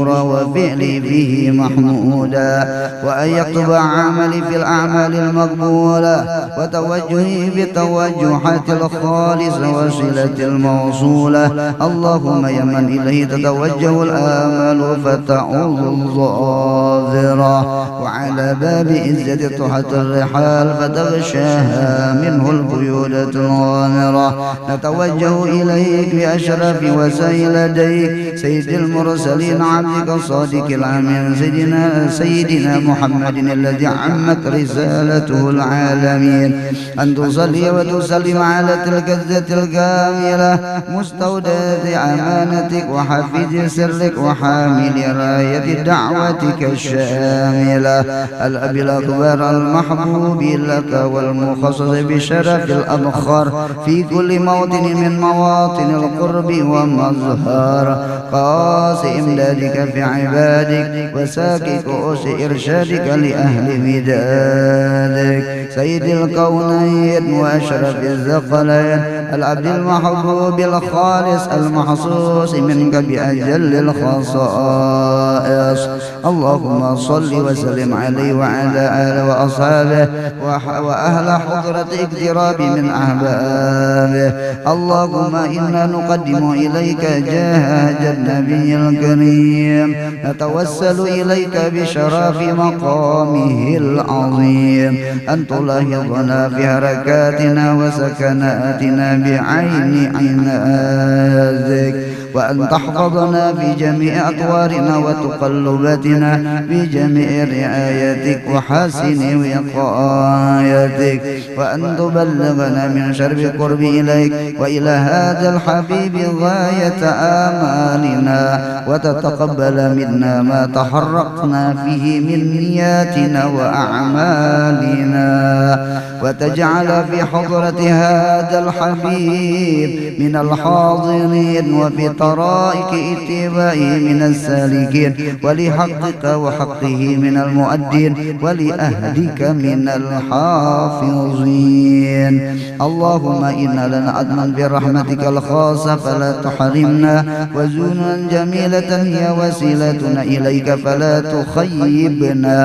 وفعلي فيه محمودا، وأن يكتب عملي في الأعمال المقبولة، وتوجهي بالتوجهات الخالصة وصلة الموصولة. اللهم يا من إليه تتوجه الآمال فتعوض الظاهرة، وعلى باب عزة تحت الرحال فتغشاها منه البيودة الغامرة. نتوجه إليك بأشرف وسائل يديك سيد المرسلين عبدك الصادق الأمين سيدنا محمد الذي عمت رسالته العالمين، أن تصلي وتسلم على تلك الذات الكاملة مستودع أمانتك وحفيظ سرك وحامل راية دعوتك الشاملة، الأب الأكبر المحبوب لك والمخصص بشرف الأبخار في كل موطن من مواطن القرب ومظهر قاس إمدادك في عبادك وساكي كؤوس إرشادك لأهل مدادك، سيد الكونين وأشرف الثقلين، العبد المحبوب الخالص المحصوص منك بأجل الخصائص. اللهم صل وسلم عليه وعلى آله وأصحابه وأهل حضرة اقتراب من أحبابه. اللهم إنا نقدم إليك جاه النبي الكريم، نتوسل إليك بشرف مقامه العظيم، أن تلاحظنا في حركاتنا وسكناتنا بعين عنايتك، وأن تحفظنا في جميع أطوارنا وتقلباتنا بجميع رعايتك وحسن وقايتك، وأن تبلغنا من شر قرب إليك وإلى هذا الحبيب غاية آمالنا، وتتقبل منا ما تحرقنا فيه من نياتنا وأعمالنا، وتجعل في حضرة هذا الحبيب من الحاضرين وفي طرائق اتباعه من السالكين، ولحقك وحقه من المؤدين، ولأهلك من الحافظين. اللهم إنا لنا عدما برحمتك الخاصة فلا تحرمنا، وزونا جميلة هي وسيلتنا إليك فلا تخيبنا.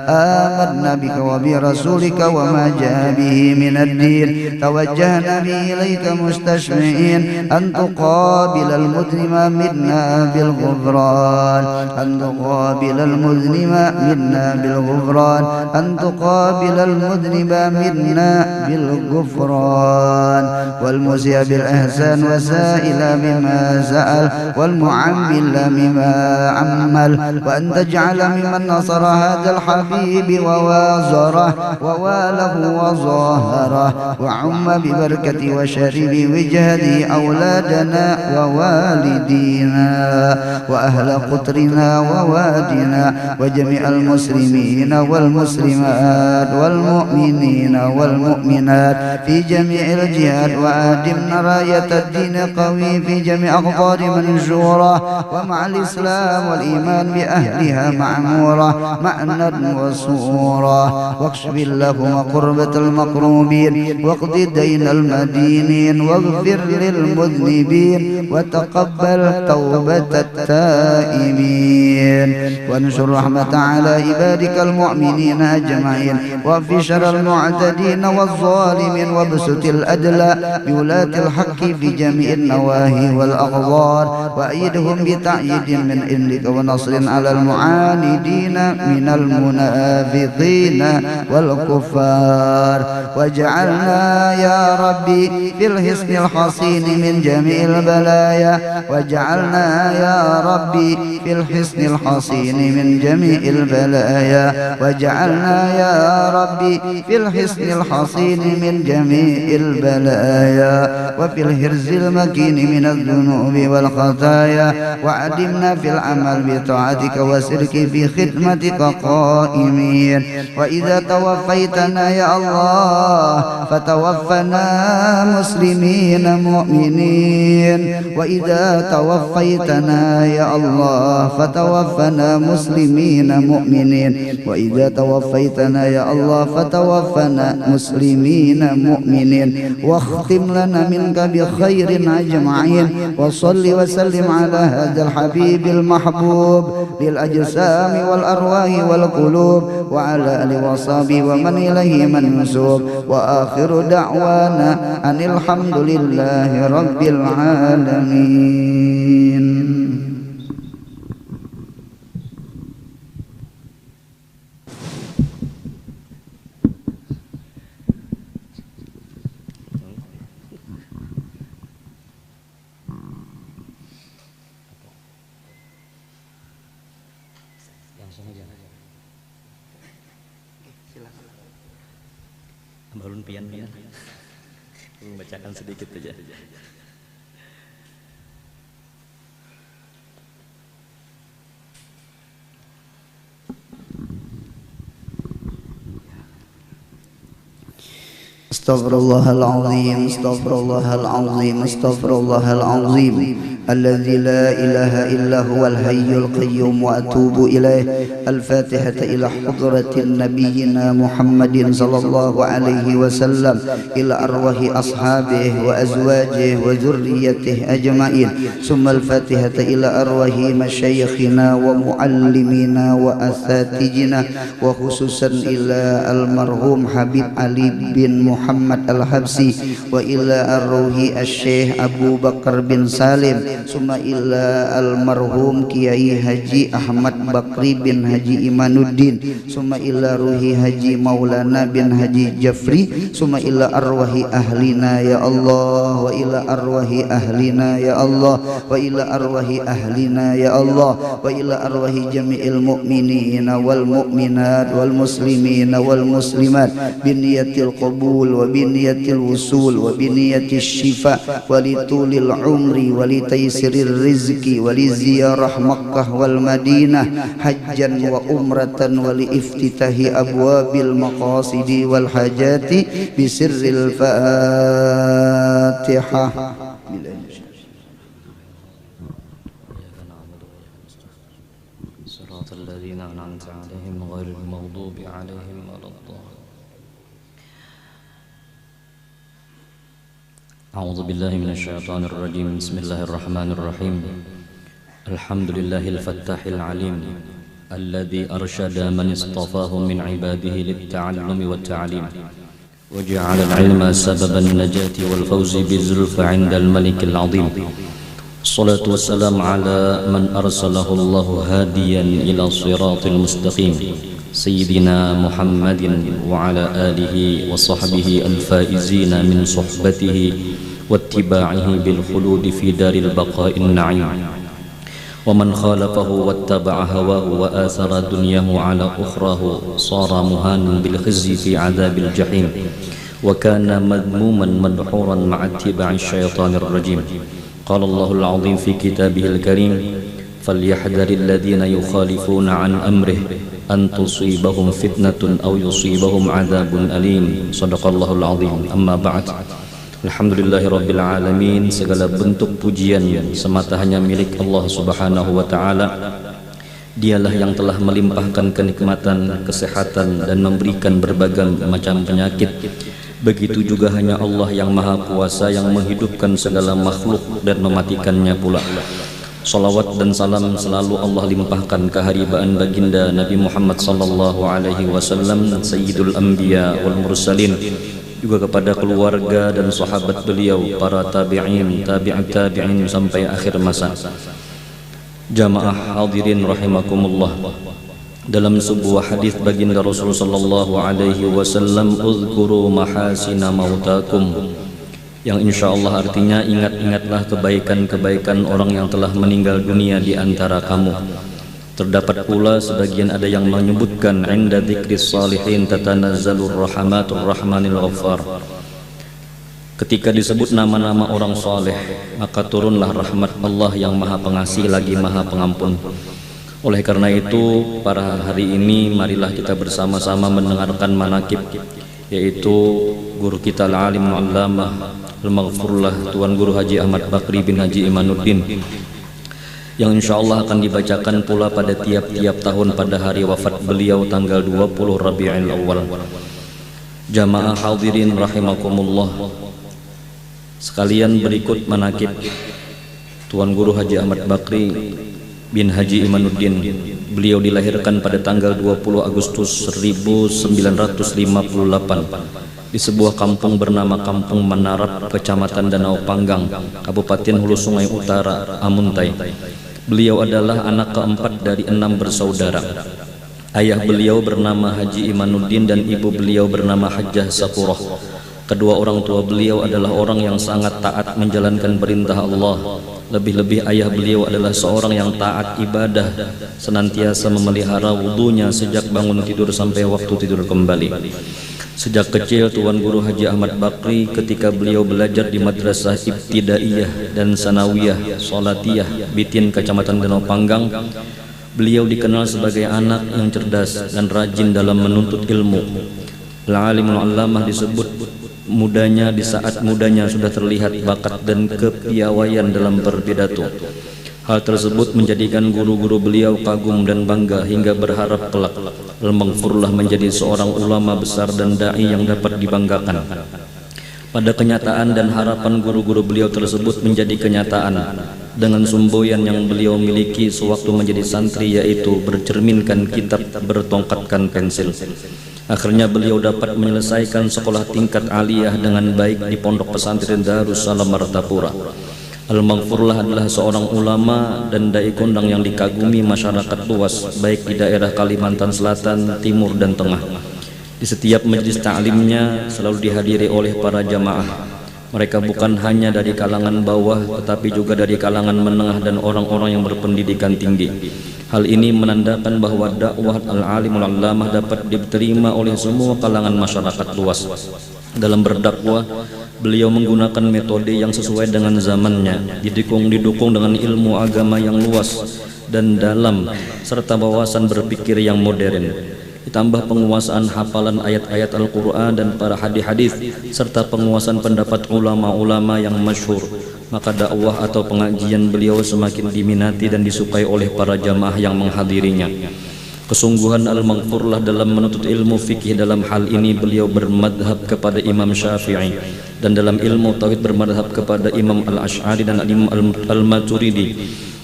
آمنا بك وبرسولك وما جاء به من الدين، توجهنا به إليك مستشفعين أن تقابل المذنب منا بالغفران، أن تقابل المذنب منا بالغفران، أن تقابل المذنب منا بالغفران، والمسيء بالإحسان وسائل بما سأل، والمعمل بما عمل، وأن تجعل ممن نصر هذا الحبيب ووازره وواله وظاهره، وعم ببركة وشرب وجهده أولادنا ووالدينا وأهل قطرنا ووادنا وجميع المسلمين والمسلمات والمؤمنين والمؤمنات في جميع الجهات، وأدمنا راية الدين قوي في جميع أقطار منشورة، ومع الإسلام والإيمان بأهلها معمورة معنى وصورة، واكشف اللهم قربة المكروبين، واقض دين المدينين، واغفر للمذنبين، وتقبل توبة التائبين، وانشر رحمة على عبادك المؤمنين أجمعين، وفي شر المعتدين والظالمين، وابسط الأدلى بولاة الحق في جميع النواهي والأقدار، وأيدهم بتأييد من عندك ونصر على المعاندين من المنافقين والكفار، واجعلنا يا ربي في الحصن الحصين من جميع البلايا، واجعلنا يا ربي في الحصن الحصين من جميع البلايا، واجعلنا يا ربي في الحصن الحصين من جميع البلايا، وفي الحرز المكين من الذنوب والخطايا، وعدمنا في العمل بطاعتك وسرك في خدمتك قائمين، وإذا توفيتنا يا الله فتوفنا مسلمين مؤمنين، وإذا توفيتنا يا الله فتوفنا مسلمين مؤمنين، وإذا توفيتنا يا الله فتوفنا مسلمين مؤمنين، واختم لنا من منك بخير أجمعين وصل وسلم على هذا الحبيب المحبوب للأجسام والأرواح والقلوب وعلى آله وصحبه ومن إليه منسوب وآخر دعوانا أن الحمد لله رب العالمين. Balun pian membacakan sedikit saja. Astaghfirullahal azim, astaghfirullahal azim, astaghfirullahal azim. الذي لا إله إلا هو الحي القيوم وأتوب إليه. الفاتحة إلى حضرة نبينا محمد صلى الله عليه وسلم إلى أرواح أصحابه وأزواجه وذريته أجمعين. ثم الفاتحة إلى أرواح مشايخنا ومعلمينا وأساتذتنا وخصوصا إلى المرحوم حبيب علي بن محمد الحبسي وإلى الروح الشيخ أبو بكر بن سالم ثم إلى المرحوم كيai Haji Ahmad Bakri bin Haji Imanuddin ثم إلى روح Haji Maulana bin Haji Jafri ثم إلى أرواح أهلنا يا الله وإلى أرواح أهلنا يا الله وإلى أرواح أهلنا يا الله وإلى أرواح جميع المؤمنين والمؤمنات والمسلمين والمسلمات بنية القبول وبنية الوصول وبنية الشفاء ولطول العمر ولتيسير الرزق ولزيارة مكة والمدينة حجا وعمرة ولإفتتاح أبواب المقاصد والحاجات بسر الفاتحة. صراط الذين أنعمت عليهم غير المغضوب عليهم ولا الضالين. أعوذ بالله من الشيطان الرجيم. بسم الله الرحمن الرحيم. الحمد لله الفتاح العليم الذي أرشد من اصطفاه من عباده للتعلم والتعليم وجعل العلم سبب النجاة والفوز بالزلفى عند الملك العظيم. الصلاة والسلام على من أرسله الله هاديا إلى الصراط المستقيم سيدنا محمد وعلى آله وصحبه الفائزين من صحبته واتباعه بالخلود في دار البقاء النعيم. ومن خالفه واتبع هواه وآثر دنياه على أخراه صار مهانا بالخزي في عذاب الجحيم وكان مذموما مدحورا مع اتباع الشيطان الرجيم. قال الله العظيم في كتابه الكريم: فليحذر الذين يخالفون عن أمره أن تصيبهم فتنة أو يصيبهم عذاب أليم. صدق الله العظيم. أما بعد. Alhamdulillahirrabbilalamin. Segala bentuk pujian semata hanya milik Allah subhanahu wa ta'ala. Dialah yang telah melimpahkan kenikmatan, kesehatan dan memberikan berbagai macam penyakit. Begitu juga hanya Allah yang maha kuasa yang menghidupkan segala makhluk dan mematikannya pula. Salawat dan salam selalu Allah limpahkan keharibaan baginda Nabi Muhammad sallallahu alaihi wasallam, Sayyidul Anbiya wal Mursalin, juga kepada keluarga dan sahabat beliau, para tabi'in, tabi'in sampai akhir masa. Jamaah hadirin rahimakumullah. Dalam sebuah hadis baginda Rasul sallallahu alaihi wasallam, "Uzkuru mahasina mautakum," yang insyaallah artinya ingat-ingatlah kebaikan-kebaikan orang yang telah meninggal dunia di antara kamu. Terdapat pula sebagian ada yang menyebutkan, "Inda dzikris salihin tatanazzalur rahmatur rahmanil ghaffar." Ketika disebut nama-nama orang saleh, maka turunlah rahmat Allah yang maha pengasih lagi maha pengampun. Oleh karena itu, pada hari ini marilah kita bersama-sama mendengarkan manaqib, yaitu guru kita al-alim al-allamah al-maghfurlah Tuan Guru Haji Ahmad Bakri bin Haji Imanuddin, yang insyaallah akan dibacakan pula pada tiap-tiap tahun pada hari wafat beliau tanggal 20 Rabiul Awal. Jamaah hadirin rahimakumullah. Sekalian berikut manakib Tuan Guru Haji Ahmad Bakri bin Haji Imanuddin. Beliau dilahirkan pada tanggal 20 Agustus 1958 di sebuah kampung bernama Kampung Manarap, Kecamatan Danau Panggang, Kabupaten Hulu Sungai Utara, Amuntai. Beliau adalah anak keempat dari 6 bersaudara. Ayah beliau bernama Haji Imanuddin dan ibu beliau bernama Hajjah Sakurah. Kedua orang tua beliau adalah orang yang sangat taat menjalankan perintah Allah. Lebih-lebih ayah beliau adalah seorang yang taat ibadah, senantiasa memelihara wudunya sejak bangun tidur sampai waktu tidur kembali. Sejak kecil Tuan Guru Haji Ahmad Bakri ketika beliau belajar di Madrasah Ibtidaiyah dan Sanawiyah Salatiyah Bitin, Kecamatan Danau Panggang, beliau dikenal sebagai anak yang cerdas dan rajin dalam menuntut ilmu. Al-alimul allamah disebut mudanya, di saat mudanya sudah terlihat bakat dan kepiawaian dalam berpidato. Hal tersebut menjadikan guru-guru beliau kagum dan bangga hingga berharap kelak Al-Maghfurlah menjadi seorang ulama besar dan dai yang dapat dibanggakan. Pada kenyataan dan harapan guru-guru beliau tersebut menjadi kenyataan dengan semboyan yang beliau miliki sewaktu menjadi santri, yaitu bercerminkan kitab, bertongkatkan pensil. Akhirnya beliau dapat menyelesaikan sekolah tingkat aliyah dengan baik di Pondok Pesantren Darussalam Martapura. Al-Maghfurlah adalah seorang ulama dan dai kondang yang dikagumi masyarakat luas, baik di daerah Kalimantan Selatan, Timur, dan Tengah. Di setiap majelis ta'limnya selalu dihadiri oleh para jamaah. Mereka bukan hanya dari kalangan bawah, tetapi juga dari kalangan menengah dan orang-orang yang berpendidikan tinggi. Hal ini menandakan bahwa dakwah al-alimul allamah dapat diterima oleh semua kalangan masyarakat luas. Dalam berdakwah, beliau menggunakan metode yang sesuai dengan zamannya, didukung dengan ilmu agama yang luas dan dalam, serta wawasan berpikir yang modern. Ditambah penguasaan hafalan ayat-ayat Al-Quran dan para hadis-hadis, serta penguasaan pendapat ulama-ulama yang masyhur, maka dakwah atau pengajian beliau semakin diminati dan disukai oleh para jamaah yang menghadirinya. Kesungguhan Al-Maghfurlah dalam menuntut ilmu fikih, dalam hal ini beliau bermadhab kepada Imam Syafi'i, dan dalam ilmu tauhid bermadhab kepada Imam Al-Ash'ari dan Imam Al-Maturidi.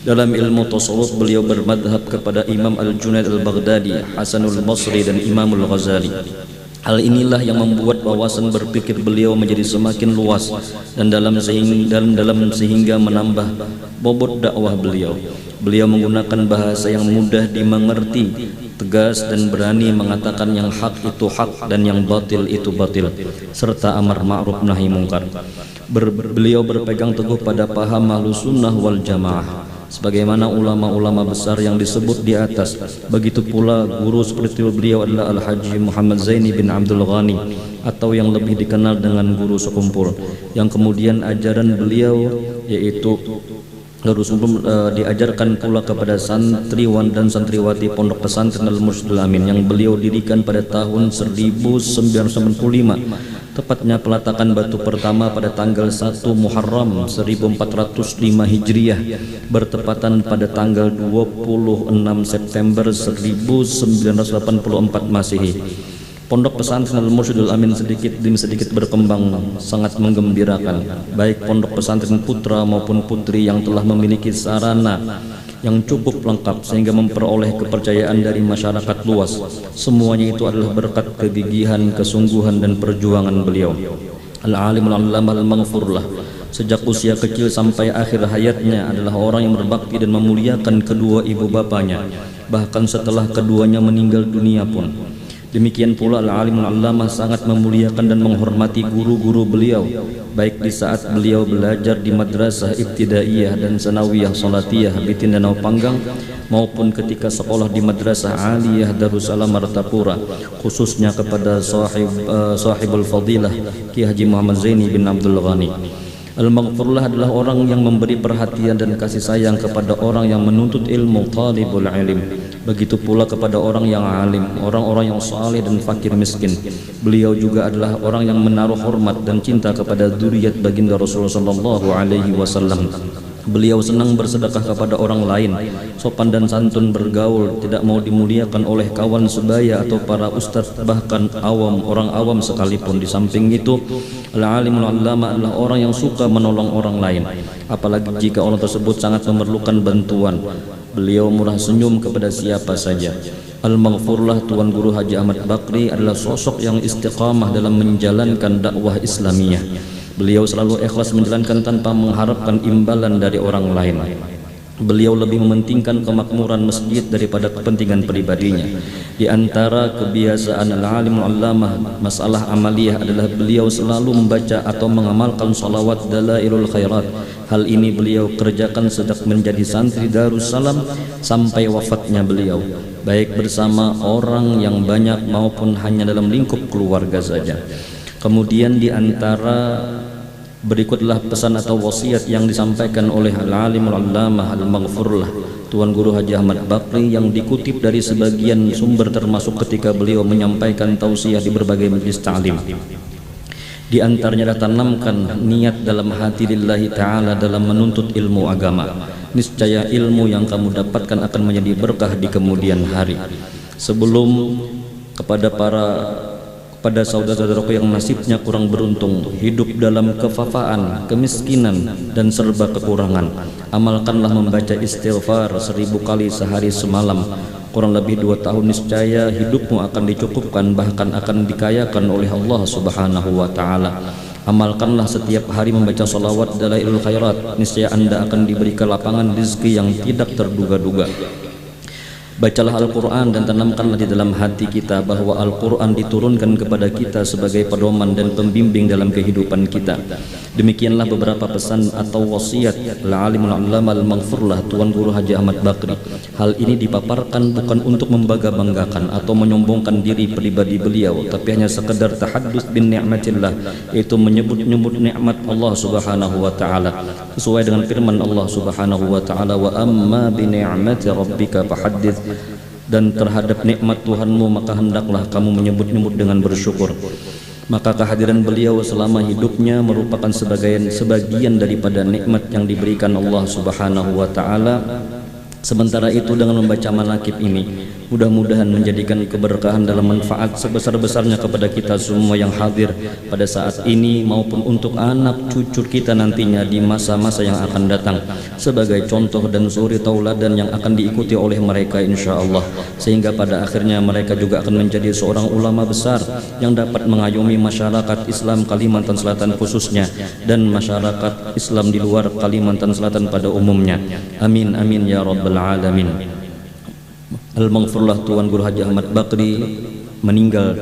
Dalam ilmu tasawuf beliau bermadhab kepada Imam Al-Junaid Al-Baghdadi, Hasanul Basri, dan Imamul Ghazali. Hal inilah yang membuat wawasan berpikir beliau menjadi semakin luas dan dalam sehingga menambah bobot dakwah beliau. Beliau menggunakan bahasa yang mudah dimengerti, tegas dan berani mengatakan yang hak itu hak dan yang batil itu batil, serta amar ma'ruf nahi mungkar. Beliau berpegang teguh pada paham Ahlussunnah wal Jamaah sebagaimana ulama-ulama besar yang disebut di atas. Begitu pula guru seperti beliau adalah Al-Haji Muhammad Zaini bin Abdul Ghani, atau yang lebih dikenal dengan guru sekumpul, yang kemudian ajaran beliau yaitu diajarkan pula kepada santriwan dan santriwati Pondok Pesantren Al-Mursyidul Amin yang beliau dirikan pada tahun 1995, tepatnya peletakan batu pertama pada tanggal 1 Muharram 1405 Hijriah, bertepatan pada tanggal 26 September 1984 Masehi. Pondok Pesantren Al-Mursyidul Amin sedikit demi sedikit berkembang sangat menggembirakan, baik pondok pesantren putra maupun putri yang telah memiliki sarana yang cukup lengkap sehingga memperoleh kepercayaan dari masyarakat luas. Semuanya itu adalah berkat kegigihan, kesungguhan dan perjuangan beliau. Al-alimul allamah Al-Maghfurlah sejak usia kecil sampai akhir hayatnya adalah orang yang berbakti dan memuliakan kedua ibu bapanya, bahkan setelah keduanya meninggal dunia pun. Demikian pula Al-alimul allamah sangat memuliakan dan menghormati guru-guru beliau, baik di saat beliau belajar di Madrasah Ibtidaiyah dan Sanawiyah Salatiyah Bitin Danau Panggang, maupun ketika sekolah di Madrasah Aliyah Darussalam Martapura, khususnya kepada sahibul fadilah Ki Haji Muhammad Zaini bin Abdul Ghani. Al-Maghfurlah adalah orang yang memberi perhatian dan kasih sayang kepada orang yang menuntut ilmu, talibul ilim. Begitu pula kepada orang yang alim, orang-orang yang saleh dan fakir miskin. Beliau juga adalah orang yang menaruh hormat dan cinta kepada dzurriyyat baginda Rasulullah sallallahu alaihi wasallam. Beliau senang bersedekah kepada orang lain, sopan dan santun bergaul, tidak mau dimuliakan oleh kawan sebaya atau para ustadz, bahkan orang awam sekalipun. Di samping itu, al-alimul allama adalah orang yang suka menolong orang lain, apalagi jika orang tersebut sangat memerlukan bantuan. Beliau murah senyum kepada siapa saja. Al-Maghfurlah Tuan Guru Haji Ahmad Bakri adalah sosok yang istiqamah dalam menjalankan dakwah Islamiyah. Beliau selalu ikhlas menjalankan tanpa mengharapkan imbalan dari orang lain. Beliau lebih mementingkan kemakmuran masjid daripada kepentingan pribadinya. Di antara kebiasaan al-alim al-allamah masalah amaliyah adalah beliau selalu membaca atau mengamalkan salawat dalailul khairat. Hal ini beliau kerjakan sejak menjadi santri Darussalam sampai wafatnya beliau, baik bersama orang yang banyak maupun hanya dalam lingkup keluarga saja. Kemudian di antara berikutlah pesan atau wasiat yang disampaikan oleh al-alimul allamah al-maghfurlah Tuan Guru Haji Ahmad Bakri yang dikutip dari sebagian sumber, termasuk ketika beliau menyampaikan tausiah di berbagai majelis ta'lim. Di antaranya adalah tanamkan niat dalam hati lillahi ta'ala dalam menuntut ilmu agama. Niscaya ilmu yang kamu dapatkan akan menjadi berkah di kemudian hari. Sebelum pada saudara-saudaraku yang nasibnya kurang beruntung, hidup dalam kefafaan, kemiskinan, dan serba kekurangan, amalkanlah membaca istighfar 1000 kali sehari semalam. Kurang lebih 2 tahun niscaya hidupmu akan dicukupkan, bahkan akan dikayakan oleh Allah Subhanahu wa ta'ala. Amalkanlah setiap hari membaca salawat dalailul khairat, niscaya Anda akan diberikan lapangan rezeki yang tidak terduga-duga. Bacalah Al-Quran dan tanamkanlah di dalam hati kita bahwa Al-Quran diturunkan kepada kita sebagai pedoman dan pembimbing dalam kehidupan kita. Demikianlah beberapa pesan atau wasiat al-alimul allama al-maghfurlah Tuan Guru Haji Ahmad Bakri. Hal ini dipaparkan bukan untuk membangga-banggakan atau menyombongkan diri pribadi beliau, tapi hanya sekedar tahaddus bin ni'matillah, yaitu menyebut-nyebut nikmat Allah Subhanahu wa ta'ala sesuai dengan firman Allah Subhanahu wa ta'ala, wa amma bi ni'mati rabbika fahaddits, dan terhadap nikmat Tuhanmu maka hendaklah kamu menyebut-nyebut dengan bersyukur. Maka kehadiran beliau selama hidupnya merupakan sebagian daripada nikmat yang diberikan Allah Subhanahu wa ta'ala. Sementara itu, dengan membaca manaqib ini, mudah-mudahan menjadikan keberkahan dalam manfaat sebesar-besarnya kepada kita semua yang hadir pada saat ini maupun untuk anak cucu kita nantinya di masa-masa yang akan datang, sebagai contoh dan suri tauladan yang akan diikuti oleh mereka insyaallah, sehingga pada akhirnya mereka juga akan menjadi seorang ulama besar yang dapat mengayomi masyarakat Islam Kalimantan Selatan khususnya dan masyarakat Islam di luar Kalimantan Selatan pada umumnya. Amin amin ya rabbal alamin. Al-Maghfurlah Tuan Guru Haji Ahmad Bakri meninggal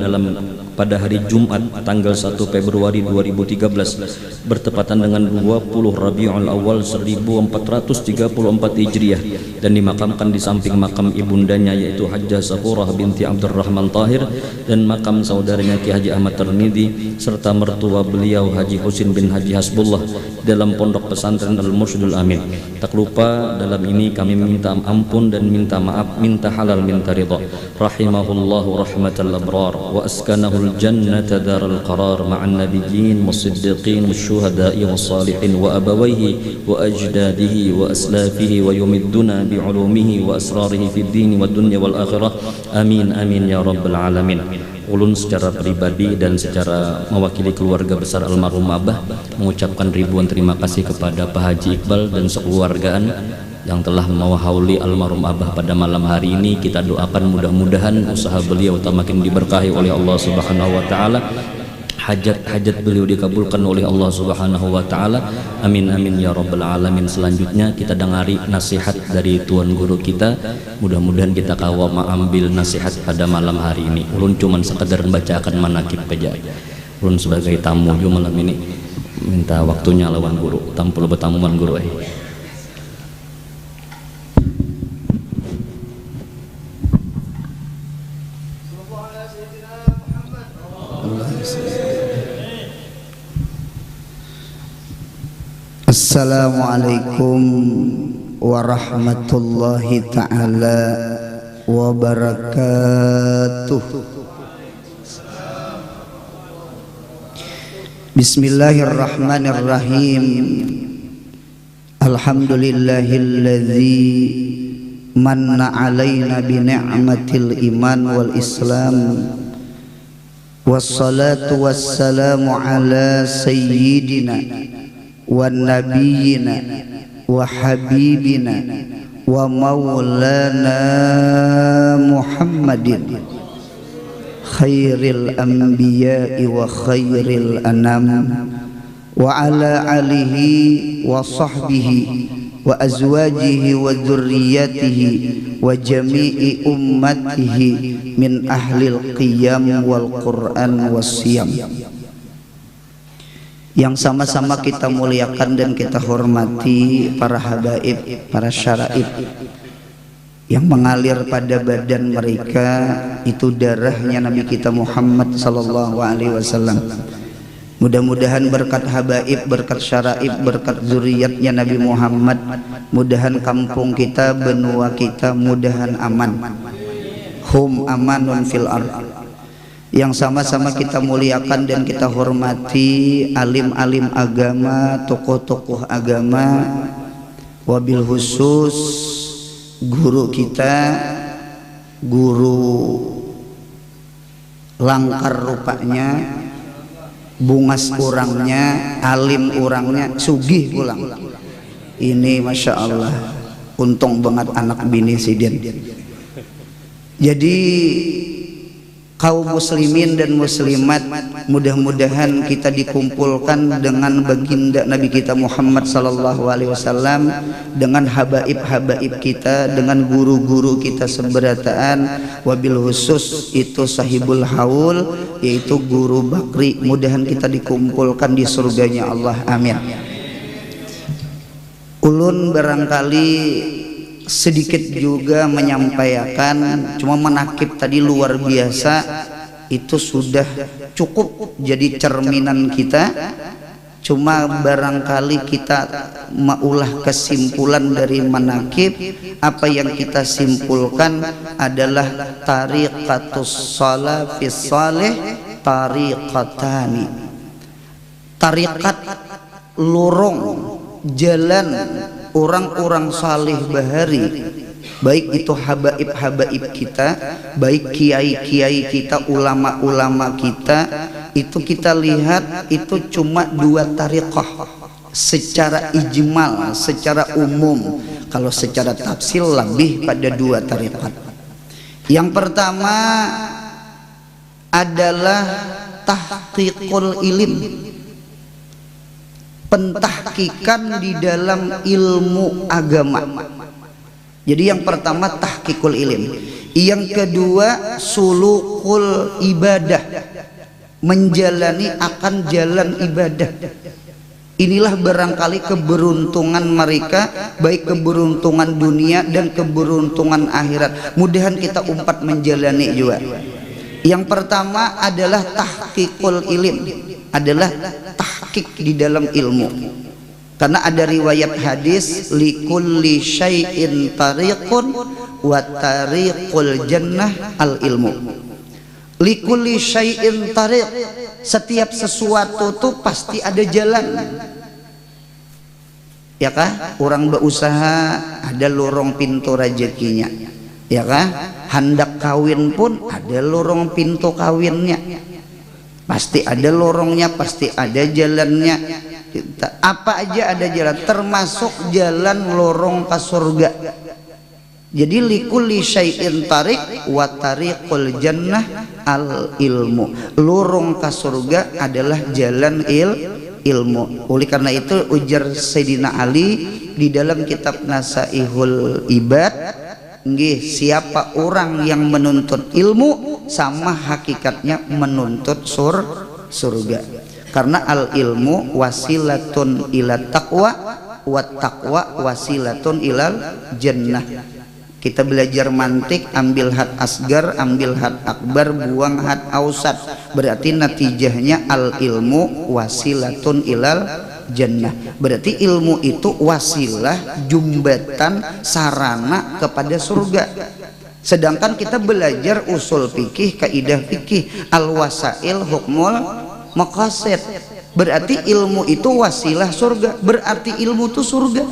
pada hari Jumat tanggal 1 Februari 2013 bertepatan dengan 20 Rabiul Awal 1434 Hijriah, dan dimakamkan di samping makam ibundanya yaitu Hajjah Safurah binti Abdurrahman Tahir dan makam saudaranya Ki Haji Ahmad Tirmidzi serta mertua beliau Haji Husin bin Haji Hasbullah dalam pondok pesantren Al-Mursyidul Amin. Tak lupa dalam ini kami minta ampun dan minta maaf, minta halal, minta ridha. Rahimahullahu rahmatal abrar wa askanahu al-jannata daral qarar ma'an nabiyyin was-siddiqin wasyuhada'i was-salihin wa abawayhi wa ajdadihi wa aslafihi wa yumidduna bi'ulumihi wa asrarihi fid din wad dunya wal akhirah. Amin amin ya rabbal alamin. Ulun secara pribadi dan secara mewakili keluarga besar almarhum Abah mengucapkan ribuan terima kasih kepada Pak Haji Iqbal dan sekeluargaan yang telah mewahuli almarhum Abah pada malam hari ini. Kita doakan mudah-mudahan usaha beliau makin diberkahi oleh Allah Subhanahu wa taala, hajat-hajat beliau dikabulkan oleh Allah Subhanahu wa taala. Amin amin ya rabbal alamin. Selanjutnya kita dengari nasihat dari Tuan Guru kita. Mudah-mudahan kita kawa mengambil nasihat pada malam hari ini. Ulun cuman sekedar membacakan manaqib saja. Ulun sebagai tamu juga malam ini minta waktunya lawan guru, tampil bertamuan guru. Assalamualaikum warahmatullahi ta'ala wabarakatuh. Bismillahirrahmanirrahim. Alhamdulillahilladzi manna alaina bi ni'matil iman wal islam. Wassalatu wassalamu ala sayyidina wa nabiyyina wa habibina wa maulana Muhammadin khairil anbiya'i wa khairil anam wa ala alihi wa sahbihi wa azwajihi wa dzurriyyatihi wa jami'i ummatihi min ahlil qiyam wal Qur'an wassiyam. Yang sama-sama kita muliakan dan kita hormati para habaib, para syaraib yang mengalir pada badan mereka itu darahnya Nabi kita Muhammad sallallahu alaihi wasallam. Mudah-mudahan berkat habaib, berkat syaraib, berkat zuriatnya Nabi Muhammad, mudahan kampung kita, benua kita, mudahan aman. Hum amanun fil ard. Yang sama-sama kita muliakan dan kita hormati alim-alim agama, tokoh-tokoh agama, wabil khusus guru kita, guru langkar rupanya, bungas orangnya, alim orangnya, sugih pulang. Ini masya Allah, untung banget anak bini sidin. Jadi kaum muslimin dan muslimat, mudah-mudahan kita dikumpulkan dengan baginda Nabi kita Muhammad sallallahu alaihi wasallam, dengan habaib-habaib kita, dengan guru-guru kita seberataan, wabil khusus itu sahibul haul yaitu guru Bakri. Mudahan kita dikumpulkan di surganya Allah, amin. Ulun barangkali sedikit juga menyampaikan, cuma menakib tadi luar biasa, itu sudah cukup jadi cerminan kita. Cuma barangkali kita maulah kesimpulan dari menakib, apa yang kita simpulkan adalah tariqatus salafis salih tariqatani. Tariqat lorong jalan orang-orang salih bahari, baik itu habaib-habaib kita, baik kiai-kiai kita, ulama-ulama kita, itu kita lihat itu cuma dua tariqah secara ijmal, secara umum. Kalau secara tafsil lebih pada dua tariqat. Yang pertama adalah tahqiqul ilim, pentahkikan di dalam ilmu agama. Jadi yang pertama tahqiqul ilim, yang kedua sulukul ibadah, menjalani akan jalan ibadah. Inilah barangkali keberuntungan mereka, baik keberuntungan dunia dan keberuntungan akhirat. Mudahan kita umpat menjalani juga. Yang pertama adalah tahqiqul ilim, adalah tahqiq di dalam ilmu. Karena ada riwayat hadis, likulli syai'in tariqun wa tariqul jannah al ilmu. Likulli syai'in tariq, setiap sesuatu tuh pasti ada jalan. Ya kah? Orang berusaha ada lorong pintu rezekinya. Ya kah? Hendak kawin pun ada lorong pintu kawinnya. Pasti ada lorongnya, pasti ada jalannya. Apa aja ada jalan, termasuk jalan lorong ke surga. Jadi likulli syai'in tariq wa tariqul jannah al ilmu. Lorong ke surga adalah jalan ilmu. Oleh karena itu ujar Sayyidina Ali di dalam kitab Nasaihul Ibad, nggih, siapa orang yang menuntut ilmu sama hakikatnya menuntut surga. Karena al ilmu wasilatun ila taqwa wa taqwa wasilatun ilal jannah. Kita belajar mantik, ambil had asgar, ambil had akbar, buang had ausat. Berarti natijahnya al ilmu wasilatun ilal jannah. Berarti ilmu itu wasilah, jumbatan, sarana kepada surga. Sedangkan kita belajar usul fikih, kaidah fikih, al wasail hukmul maqasid. Berarti ilmu itu wasilah surga. Berarti ilmu itu surga.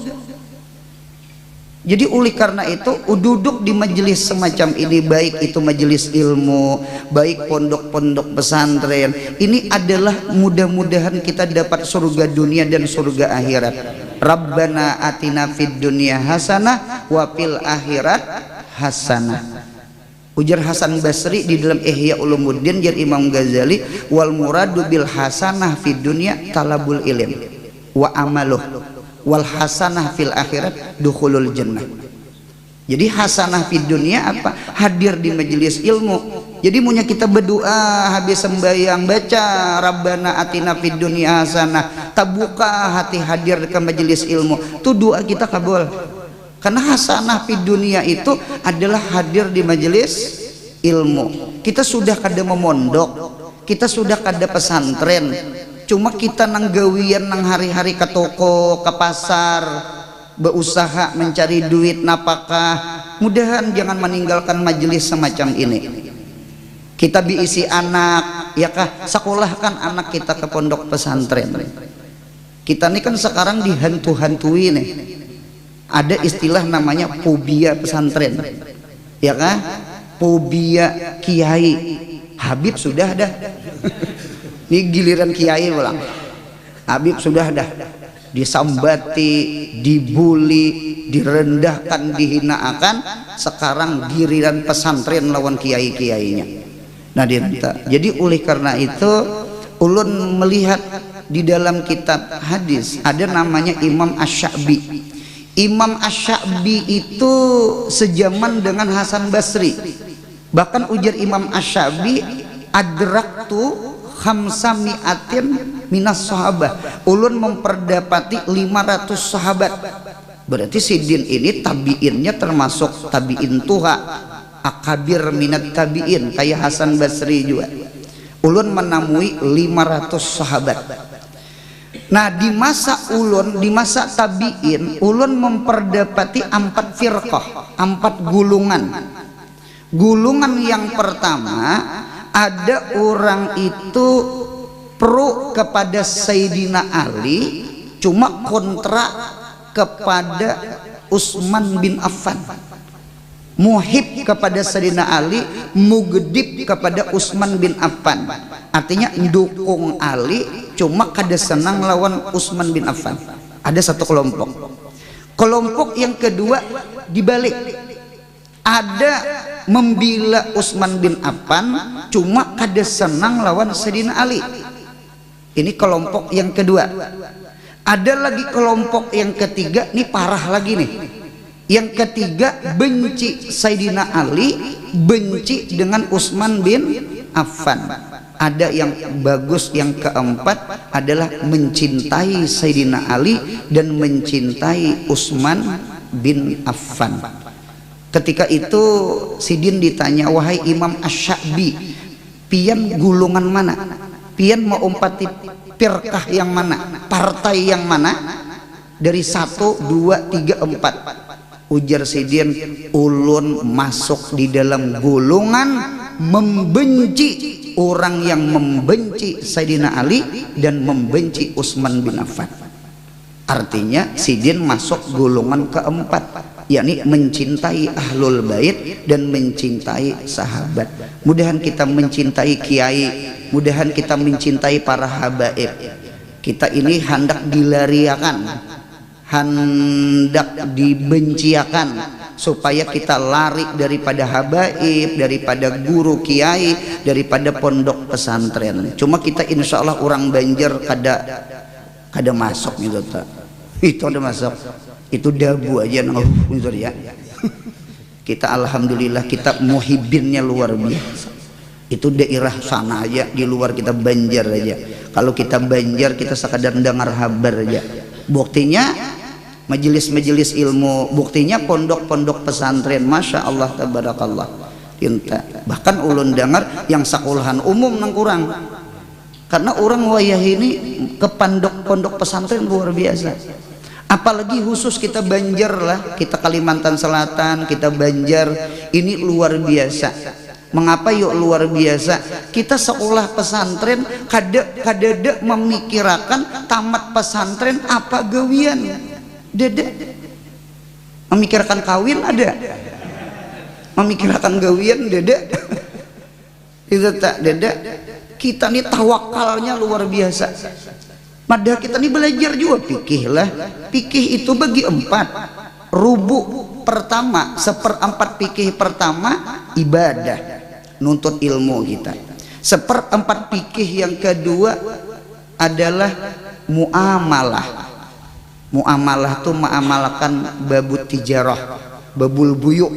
Jadi oleh karena itu duduk di majelis semacam ini, baik itu majelis ilmu, baik pondok-pondok pesantren, ini adalah mudah-mudahan kita dapat surga dunia dan surga akhirat. Rabbana atina fid dunya hasanah wa fil akhirat hasanah. Ujar Hasan Basri di dalam Ihya Ulumuddin jar Imam Ghazali, wal muradu bil hasanah fid dunya talabul ilm wa amaluh wal hasanah fil akhirat dukhulul jannah. Jadi hasanah fid dunya apa? Hadir di majelis ilmu. Jadi maunya kita berdoa habis sembahyang baca Rabbana atina fid dunya hasanah, tabuka hati hadir ke majelis ilmu, itu doa kita kabul. Karena hasanah fid dunya itu adalah hadir di majelis ilmu. Kita sudah kada memondok, kita sudah kada pesantren, cuma kita nang gawian nang hari-hari ke toko, ke pasar, berusaha mencari duit napakah. Mudahan jangan meninggalkan majelis semacam ini. Kita diisi anak, ya kah, sekolahkan anak kita ke pondok pesantren. Kita ini kan sekarang dihantu-hantui nih. Ada istilah namanya fobia pesantren, ya kah, fobia kiai. Habib sudah dah. Ini giliran kiai pulang. Habib sudah dah disambati, dibully, direndahkan, dihinakan. Sekarang giliran pesantren lawan kiai-kiainya. Nah, jadi oleh karena itu ulun melihat di dalam kitab hadis ada namanya Imam Asy-Sya'bi. Imam Asy-Sya'bi itu sejaman dengan Hasan Basri. Bahkan ujar Imam Asy-Sya'bi, adraktu khamsami'atin minas sahabah. Ulun memperdapati 500 sahabat. Berarti sidin ini tabiinnya termasuk tabiin tuha, akabir minat tabiin kayak Hasan Basri juga. Ulun menemui 500 sahabat. Nah, di masa ulun, di masa tabiin, ulun memperdapati 4 firqah, 4 gulungan. Gulungan yang pertama, ada orang itu pro kepada Sayyidina Ali, cuma kontra kepada Utsman bin Affan. Muhib kepada Sayyidina Ali, mugdib kepada Utsman bin Affan. Artinya dukung Ali, cuma kada senang lawan Utsman bin Affan. Ada satu kelompok. Kelompok yang kedua dibalik. Ada membela Utsman bin Affan, cuma kada senang lawan Sayyidina Ali. Ini kelompok yang kedua. Ada lagi kelompok yang ketiga, ini parah lagi nih. Yang ketiga benci Sayyidina Ali, benci dengan Utsman bin Affan. Ada yang bagus, yang keempat adalah mencintai Sayyidina Ali dan mencintai Utsman bin Affan. Ketika itu Sidin ditanya, wahai Imam Asy-Sya'bi, pian gulungan mana? Pian mau umpati firqah yang mana? Partai yang mana? Dari 1, 2, 3, 4. Ujar Sidin, ulun masuk di dalam golongan membenci orang yang membenci Sayyidina Ali dan membenci Utsman bin Affan. Artinya Sidin masuk golongan keempat, yakni mencintai ahlul bait dan mencintai sahabat. Mudahan kita mencintai kiai, mudahan kita mencintai para habaib. Kita ini hendak dilariakan, hendak dibenciakan, supaya kita lari daripada habaib, daripada guru kiai, daripada pondok pesantren. Cuma kita insya Allah orang Banjar kada masuk gitu tak. Itu ada masuk. Itu dabu aja gitu ya. Kita alhamdulillah kita muhibinnya luar biasa. Itu daerah sana aja, di luar kita Banjar aja. Kalau kita Banjar kita sekadar dengar kabar aja. Buktinya majelis-majelis ilmu, buktinya pondok-pondok pesantren, masya Allah tabarakallah. Bahkan ulun dengar yang sekolahan umum nang kurang, karena orang wayah ini ke pondok-pondok pesantren luar biasa. Apalagi khusus kita Banjar lah, kita Kalimantan Selatan, kita Banjar, ini luar biasa. Mengapa yuk luar biasa? Kita sekolah pesantren kada memikirkan tamat pesantren apa gawian. Dede Memikirkan kawin ada, memikirkan gawian dada. Itu tak dada. Kita nih tawakalnya luar biasa. Padahal kita nih belajar juga fikih lah. Fikih itu bagi 4. Rubu pertama, 1/4 fikih pertama ibadah, nuntut ilmu kita. 1/4 fikih yang kedua adalah muamalah. Muamalah tuh mengamalkan babut tijarah, babul buyuk.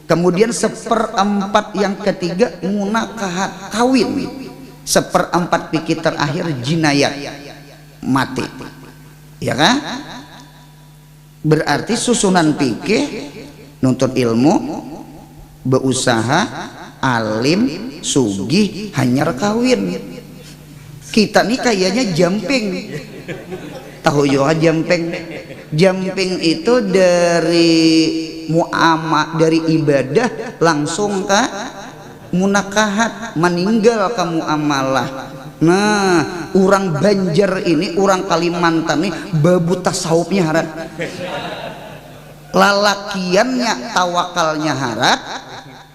Kemudian 1/4 yang ketiga munakahat, kawin. 1/4 fikih terakhir jinayat, mati. Ya kan? Berarti susunan fikih nuntut ilmu, berusaha, alim, sugih, hanyar kawin. Kita nih kayaknya jumping. Tahu juga jumping. Jumping itu dari dari ibadah langsung ke munakahat, meninggal ke muamalah. Nah, orang Banjar ini, orang Kalimantan nih babu tasawufnya harat, lalakiannya tawakalnya harat,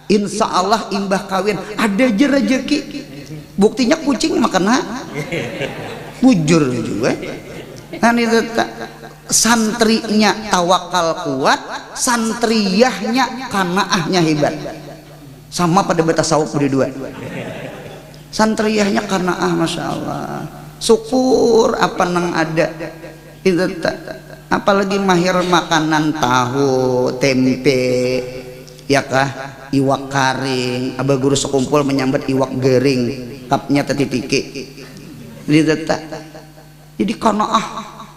insya Allah imbah kawin ada aja rezeki. Buktinya kucing makan bujur juga. Nah, itu santrinya tawakal kuat, santriyahnya kanaahnya hebat. Sama pada betasawuf berdua. Santriyahnya kanaah, masya Allah. Syukur apa nang ada. Itu apalagi mahir makanan tahu, tempe, ya kah, iwak karing. Abah guru sekumpul menyambut iwak gering, kapnya tadi pike. Jadi kanaah,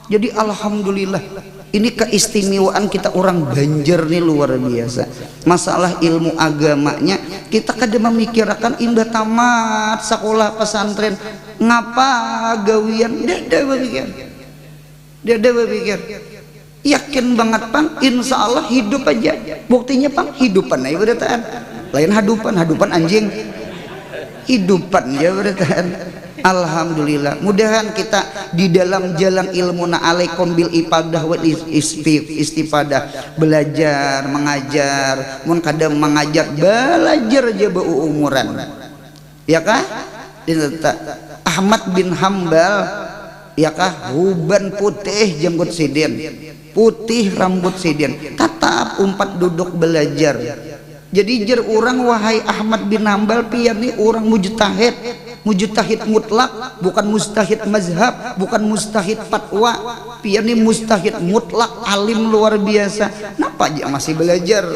jadi alhamdulillah. Ini keistimewaan kita orang Banjar nih luar biasa. Masalah ilmu agamanya kita kadang memikirkan indah tamat sekolah pesantren ngapa gawian dada berpikir yakin banget Pang, insya Allah hidup aja. Buktinya Pang hidupan aja berataan, lain hadupan anjing, hidupan ya berataan. Alhamdulillah, mudahan kita di dalam jalan ilmu alaikum bil ibadah wa istifadah, belajar mengajar, mun kadang mengajar belajar aja umuran, ya kah? Ahmad bin Hambal, ya kah, huban putih jenggot sidin, putih rambut sidin, tatap umpat duduk belajar. Jadi jer orang wahai Ahmad bin Hambal pian nih orang mujtahid mutlak, bukan mustahid mazhab, bukan mustahid fatwa. Pian nih mustahid mutlak, alim luar biasa. Napa aja masih belajar?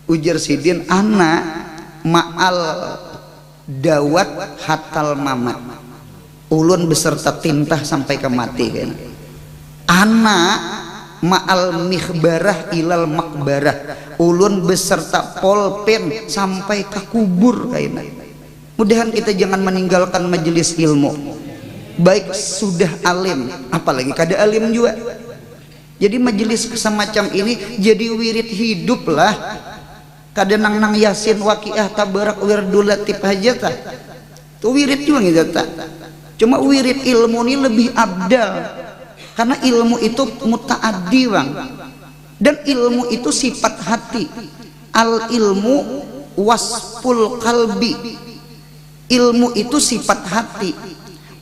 Ujar sidin, anak ma'al dawat hatal mamat, ulun beserta tintah sampai ke mati kan. Anak ma'al mikhbarah ilal makbarah, ulun beserta polpen sampai ke kubur kayaknya. Mudahan kita jangan meninggalkan majelis ilmu, baik sudah alim apalagi kada alim juga. Jadi majelis semacam ini jadi wirid hidup lah. Kada nang yasin waqiah tabarak wirdul latif hajata tu wirid juga gitu tak. Cuma wirid ilmu ini lebih abdal karena ilmu itu mutaaddi bang, dan ilmu itu sifat hati. Al ilmu wasful qalbi, ilmu itu sifat hati.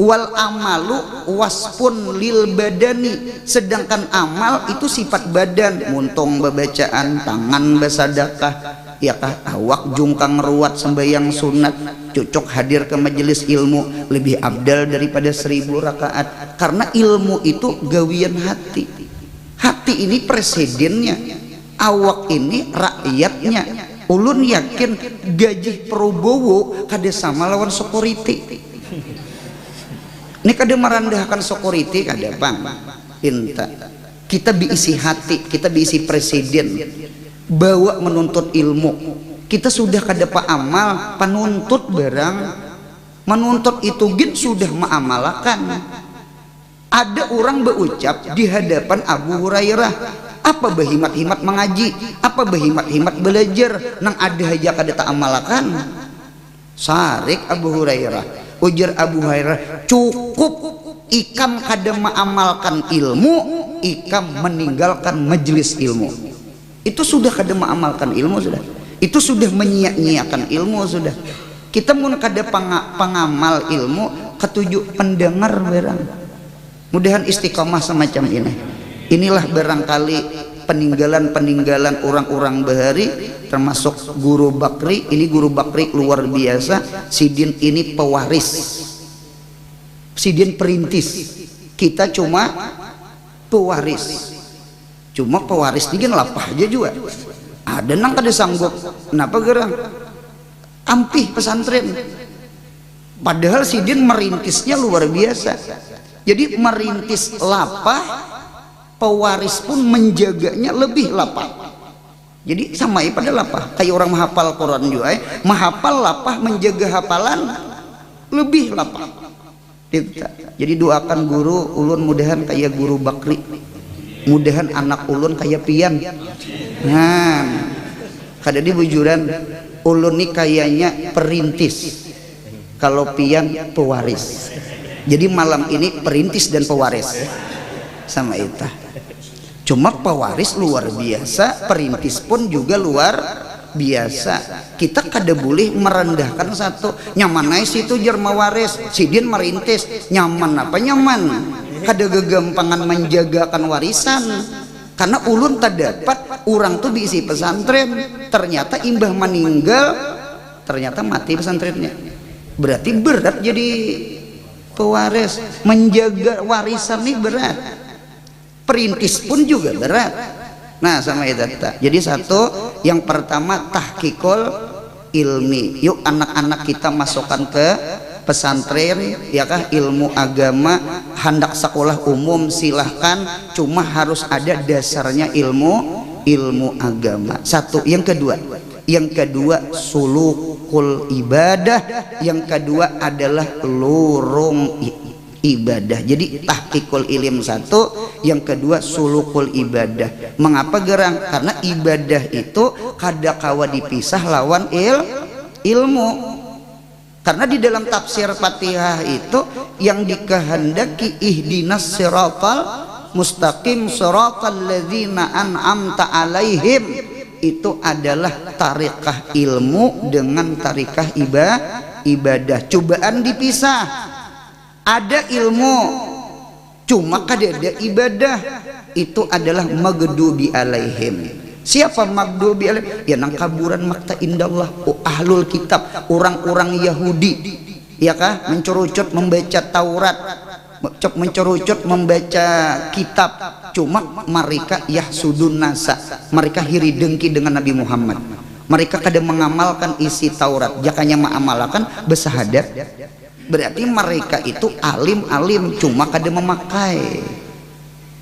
Wal amalu wasfun lil badani, sedangkan amal itu sifat badan. Muntong bebacaan, tangan bersadakah, ya kah, awak jungkang ruat sembahyang sunat, cocok hadir ke majelis ilmu lebih abdal daripada 1000 rakaat. Karena ilmu itu gawian hati. Hati ini presidennya, awak ini rakyatnya. Ulun yakin gaji Prabowo kada sama lawan security. Ini kada merendahkan security kada bang. Inta. Kita diisi hati, kita diisi presiden. Bawa menuntut ilmu. Kita sudah kada amal, penuntut barang. Menuntut itu gin sudah mengamalkan. Ada orang berucap di hadapan Abu Hurairah, apa berhimat-himat mengaji, apa berhimat-himat belajar, nang ada aja kada tak amalkan. Sarik Abu Hurairah, ujar Abu Hurairah, cukup ikam kada mengamalkan ilmu, ikam meninggalkan majelis ilmu. Itu sudah kada mengamalkan ilmu sudah. Itu sudah menyia-nyiakan ilmu sudah. Kita mun kada pangamal ilmu, ketujuh pendengar barang. Mudahan istiqomah semacam ini. Inilah barangkali peninggalan-peninggalan orang-orang bahari, termasuk Guru Bakri. Ini Guru Bakri luar biasa. Sidin ini pewaris, Sidin perintis. Kita cuma pewaris. Cuma pewaris ini kan lapah aja juga. Ada nang kada sanggup. Kenapa gerang? Ampih pesantren. Padahal Sidin merintisnya luar biasa. Jadi merintis lapah, pewaris pun menjaganya lebih lapah. Jadi sama pada lapah. Kayak orang menghafal Quran juga, menghafal lapah, menjaga hafalan lebih lapah. Jadi doakan guru ulun mudahan kayak Guru Bakri, mudahan anak ulun kayak pian. Nah, kada di bujuran ulun nih kayaknya perintis, kalau pian pewaris. Jadi malam ini perintis dan pewaris sama itu. Cuma pewaris luar biasa, perintis pun juga luar biasa. Kita kada boleh merendahkan satu. Nyaman aja situ jar mawaris, Sidin merintis. Nyaman apa nyaman? Kada gegampangan menjagakan warisan. Karena ulun tak dapat orang tuh diisi pesantren, ternyata imbah meninggal, ternyata mati pesantrennya. Berarti berat jadi pewaris. Menjaga warisan ini berat. Perintis pun juga berat. Nah sama itu. Jadi satu, yang pertama tahqiqul ilmi. Yuk anak-anak kita masukkan ke pesantren, ya kah, ilmu agama. Hendak sekolah umum silahkan, cuma harus ada dasarnya ilmu agama. Satu. Yang kedua sulukul ibadah. Yang kedua adalah lurung ibadah. Jadi tahqiqul ilm satu, yang kedua sulukul ibadah. Mengapa gerang? Karena ibadah itu kada kawa dipisah lawan ilmu. Karena di dalam tafsir Fatihah itu yang dikehendaki ihdinas siratal mustaqim siratal ladzina an'amta alaihim, itu adalah tarikah ilmu dengan tarikah ibadah. Cobaan dipisah. Ada ilmu cuma kada ada ibadah, itu adalah maghdubi alaihim. Siapa maghdubi alaihim? Ya nang kaburan makta indallah, ahlul kitab, orang-orang Yahudi, ya kah, mencurucut membaca Taurat, mencurucut membaca kitab. Cuma mereka yahsudun nasa, mereka hiri dengki dengan Nabi Muhammad. Mereka kada mengamalkan isi Taurat, jakanya mengamalkan besahadat. Berarti mereka itu alim-alim cuma kada memakai.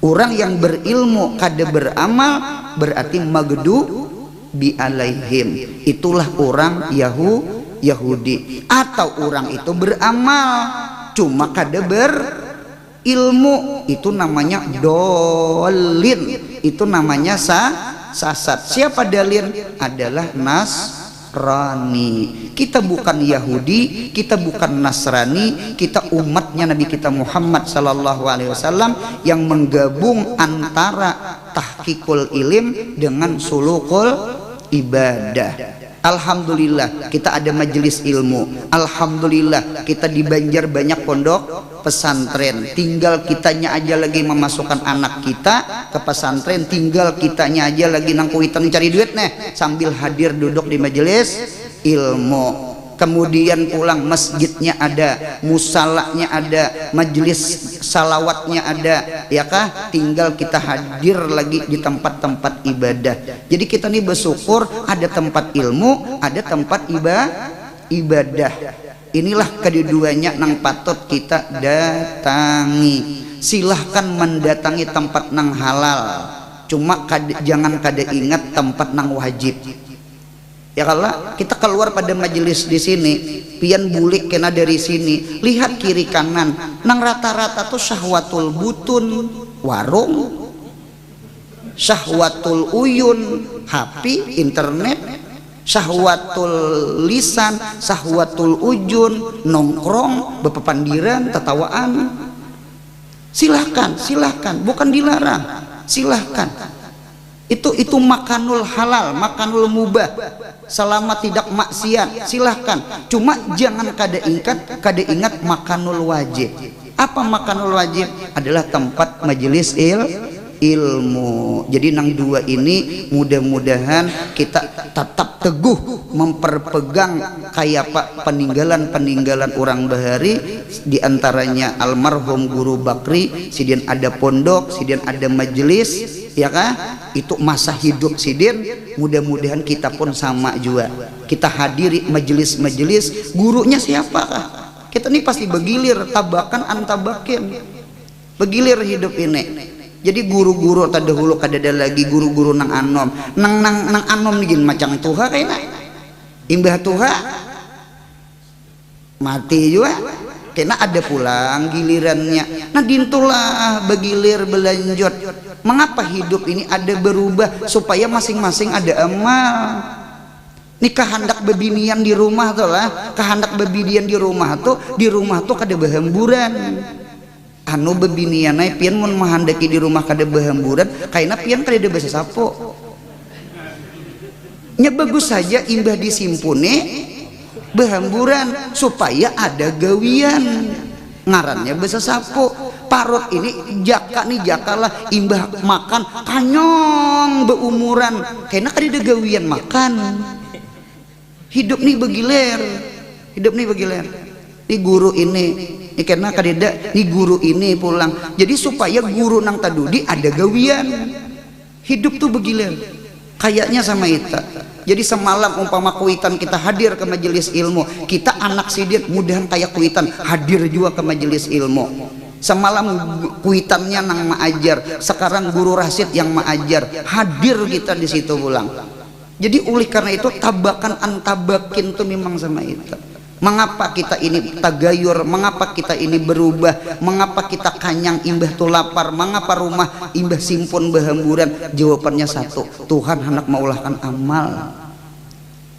Orang yang berilmu kada beramal berarti maghdubi alaihim. Itulah orang Yahudi. Atau orang itu beramal cuma kada berilmu, itu namanya dolin, itu namanya sesat. Siapa dalin? Adalah Nasrani. Kita bukan Yahudi, kita bukan Nasrani, kita umatnya Nabi kita Muhammad sallallahu alaihi wasallam yang menggabung antara tahqiqul ilim dengan sulukul ibadah. Alhamdulillah kita ada majelis ilmu. Alhamdulillah kita di Banjar banyak pondok pesantren. Tinggal kitanya aja lagi memasukkan anak kita ke pesantren, tinggal kitanya aja lagi nang kuitan cari duit nih sambil hadir duduk di majelis ilmu. Kemudian pulang masjidnya ada, musalanya ada, majelis salawatnya ada, ya kah? Tinggal kita hadir lagi di tempat-tempat ibadah. Jadi kita nih bersyukur ada tempat ilmu, ada tempat ibadah. Inilah keduanya nang patut kita datangi. Silahkan mendatangi tempat nang halal, cuma jangan kada ingat tempat nang wajib. Ya kalau kita keluar pada majelis di sini, pian bulik kena dari sini, lihat kiri kanan, nang rata-rata tuh syahwatul butun, warung, syahwatul uyun, HP, internet, syahwatul lisan, syahwatul ujun, nongkrong, bepepandiran, tetawaan. Silahkan, bukan dilarang, silahkan. Itu makanul halal, makanul mubah, selama tidak maksiat silahkan. Cuma jangan kada ingat makanul wajib. Apa makanul wajib? Adalah tempat majelis ilmu. Jadi nang dua ini mudah-mudahan kita tetap teguh memperpegang kayak pak peninggalan orang bahari, diantaranya almarhum Guru Bakri. Sidin ada pondok, sidin ada majelis, ya kan? Itu masa hidup sidin. Mudah-mudahan kita pun sama juga, kita hadiri majelis-majelis. Gurunya siapakah? Kita ini pasti begilir, tabakan antabakin, begilir hidup ini. Jadi guru-guru terdahulu kada ada lagi guru-guru nang anom, nang anom nih macam tuha kayaknya imbah tuha mati juga kena ada pulang gilirannya. Nah dintulah begilir belanjut. Mengapa hidup ini ada berubah? Supaya masing-masing ada amal. Ini kehendak bebinian di rumah tuh lah, kehendak bebinian di rumah tuh kada berhamburan. Anu bebinianai pian mun mahandaki di rumah kada berhamburan, kaina pian kada ada basa sapo. Nya bagus saja imbah disimpune berhamburan supaya ada gawian. Ngarannya basa sapo. Parut ini jakalah imbah makan kanyong beumuran, kaina kada ada gawian makan. Hidup nih begiler, Di guru ini karena kadeda di guru ini pulang. Jadi supaya guru nang tadudi ada gawian. Hidup tuh begiler. Kayaknya sama Ita. Jadi semalam umpama kuitan kita hadir ke majelis ilmu, kita anak sidit mudahan kayak kuitan hadir juga ke majelis ilmu. Semalam kuitannya nang maajar, sekarang guru Rasid yang maajar, hadir kita di situ pulang. Jadi oleh karena itu tabakan antabakin tuh memang sama Ita. Mengapa kita ini tagayur, mengapa kita ini berubah, mengapa kita kanyang imbah tu lapar, mengapa rumah imbah simpun berhamburan? Jawabannya satu, Tuhan hendak maulahkan amal,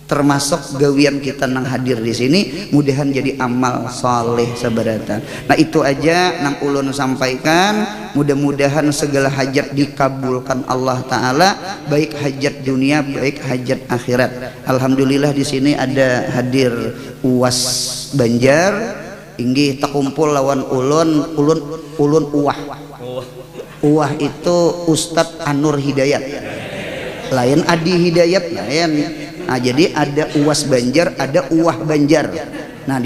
termasuk gawian kita nang hadir di sini mudahan jadi amal saleh sabaratan. Nah itu aja nang ulun sampaikan, mudah-mudahan segala hajat dikabulkan Allah Ta'ala, baik hajat dunia baik hajat akhirat. Alhamdulillah di sini ada hadir UAS Banjar, inggih takumpul lawan ulun uah itu Ustadz Anur Hidayat, lain Adi Hidayat lain. Nah jadi ada UAS Banjar, ada UAH Banjar. Nah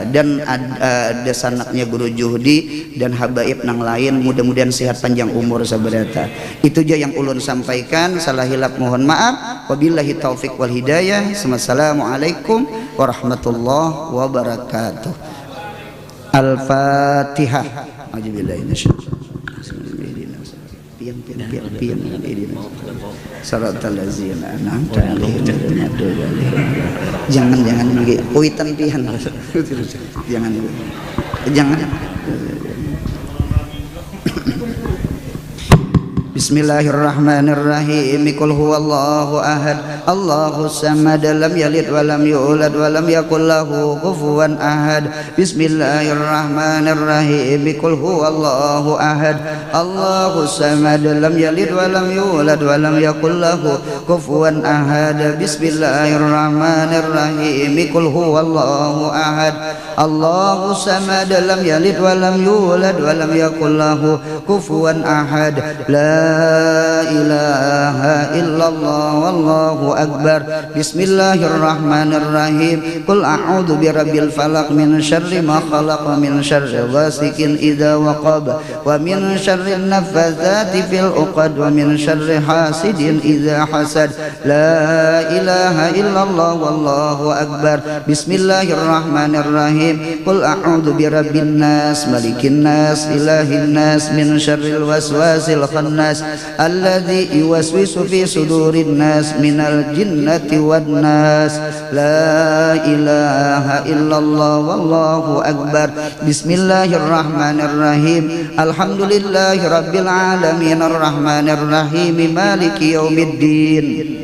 dan ada sanaknya Guru Juhdi dan habaib nang lain, mudah-mudahan sehat panjang umur sabarata. Itu aja yang ulun sampaikan, salah hilap mohon maaf. Wabillahi taufik wal hidayah. Assalamualaikum warahmatullahi wabarakatuh. Al-Fatihah. A'udzubillahi minasyaitonir rajim. Saratal ladzina an'amta 'alaihim. Jangan kuitan pian. Jangan. Bismillahirrahmanirrahim. Qul huwallahu ahad, Allahus samad, lam yalid wa lam yulad wa lam yakul lahu kufuwan ahad. Bismillahirrahmanirrahim. Qul huwallahu ahad, Allahus samad, lam yalid wa lam yulad wa lam yakul lahu kufuwan ahad. Bismillahirrahmanirrahim. Qul huwallahu ahad, Allahus samad, lam yalid wa lam yulad wa lam yakul lahu kufuwan ahad. La ilaha illallah wallahu akbar. Bismillahirrahmanirrahim. Qul a'udzu birabbil falaq min syarri ma khalaq wa min syarri ghasikin idza waqab wa min syarri naffatsati fil 'uqad wa min syarri hasidin idza hasad. La ilaha illallah wallahu akbar. Bismillahirrahmanirrahim. Qul a'udzu birabbin nas malikin nas ilahin nas min syarril waswasil khannas alladzi yuwaswisu fi sudurin nas minal jinnati wan nas. La ilaha illallah wallahu akbar. Bismillahirrahmanirrahim. Alhamdulillahi rabbil alamin arrahmanir rahim maliki yaumiddin.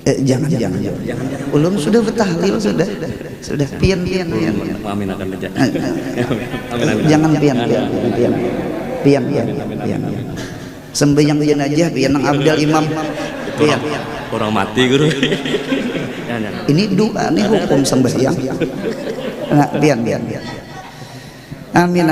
Jangan. Ulum sudah bertahlil sudah pian. Amin akan menjadi. Jangan pian. Sembahyang jenazah pian nang Abdal Imam pian. Orang mati guru. Ini doa nih hukum sembahyang. Nah, pian. Amin.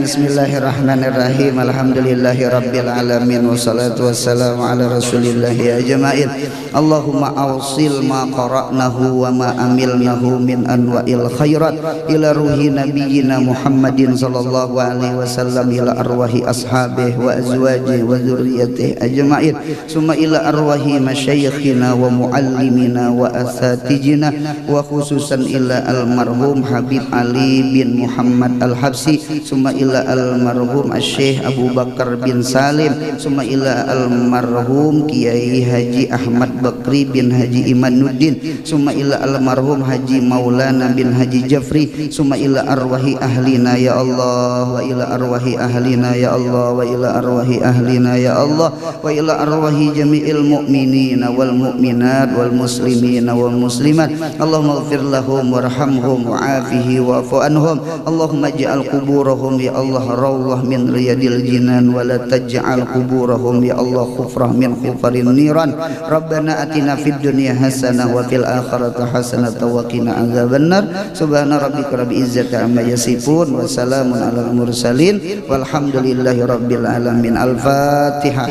Bismillahirrahmanirrahim. Alhamdulillahi rabbil alamin. Wassalatu wassalamu ala rasulillahi ajma'in. Allahumma awsil ma qara'nahu wa ma amilnahu min anwa'il khairat ila ruhi nabiyyina Muhammadin sallallahu alaihi wasallam, ila arwahi ashabihi wa azwajihi wa dzurriyyatihi ajma'in, summa ila arwahi masyayikhina wa muallimina wa asatijina, wa khususan ila almarhum Habib Ali bin Muhammad Al-Habsi, summa ila almarhum Syekh Abu Bakar bin Salim, summa ila almarhum Kiai Haji Ahmad Bakri bin Haji Imanuddin, summa ila almarhum Haji Maulana bin Haji Jafri, summa ila arwahi ahlina ya Allah, wa ila arwahi ahlina ya Allah, wa ila arwahi ahlina ya Allah, wa ila arwahi jami'il mu'minina wal mu'minat wal muslimina wal muslimat. Allahumma ighfir lahum warhamhum wa'afihi wa'fu anhum. Allahumma ij'al kuburahum ya Allah rawlah min riyadil jinan, wa la taj'al kuburahum ya Allah khufrah min khufarin niran. Rabbana atina fid dunya hasanah wa fil akhirati hasanah wa qina adzabannar. Subhana rabbika rabbil izzati amma yasifun wa salamun alal mursalin walhamdulillahi rabbil alamin. Al-Fatihah.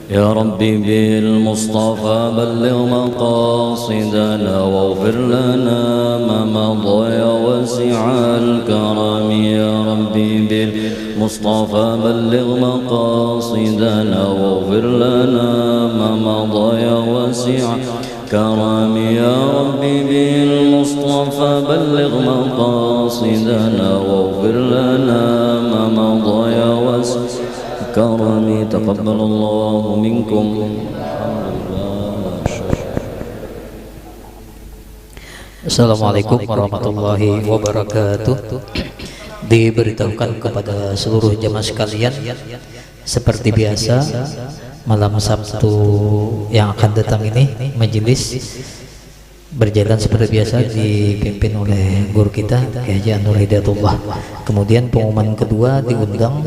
يا ربي بالمصطفى بلغ مقاصدنا واغفر لنا ما مضى يا واسع الكرم. يا ربي بالمصطفى بلغ مقاصدنا واغفر لنا ما مضى يا واسع الكرم. يا ربي بالمصطفى بلغ مقاصدنا واغفر لنا ما مضى يا واسع كرمي. تقبل الله منكم. Assalamualaikum warahmatullahi wabarakatuh. Diberitahukan kepada seluruh jemaah sekalian, seperti biasa malam Sabtu yang akan datang ini majelis berjalan seperti biasa dipimpin oleh guru kita Kiai Haji Anwar Hidayatullah. Kemudian pengumuman kedua, diundang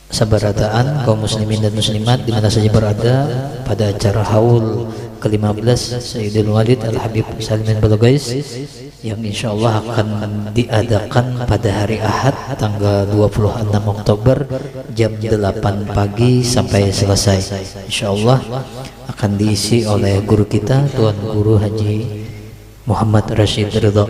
sabarataan kaum muslimin dan muslimat di mana saja berada pada acara haul ke-15 Sayyidul Walid Al-Habib Salim bin Balagais yang insyaallah akan diadakan pada hari Ahad tanggal 26 Oktober jam 8 pagi sampai selesai. Insyaallah akan diisi oleh guru kita Tuan Guru Haji Muhammad Rashid Ridho.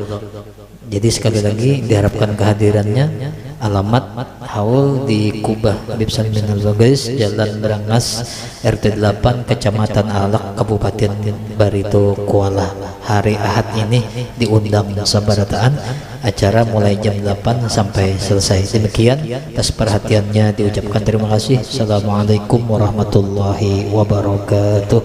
Jadi sekali lagi diharapkan kehadirannya. Alamat haul di Kubah Habib Salim bin Balagais, Jalan Berangas, RT 8, Kecamatan Alak, Kabupaten Barito, Kuala. Hari Ahad ini diundang sabarataan, acara mulai jam 8 sampai selesai. Demikian, atas perhatiannya diucapkan terima kasih. Assalamualaikum warahmatullahi wabarakatuh.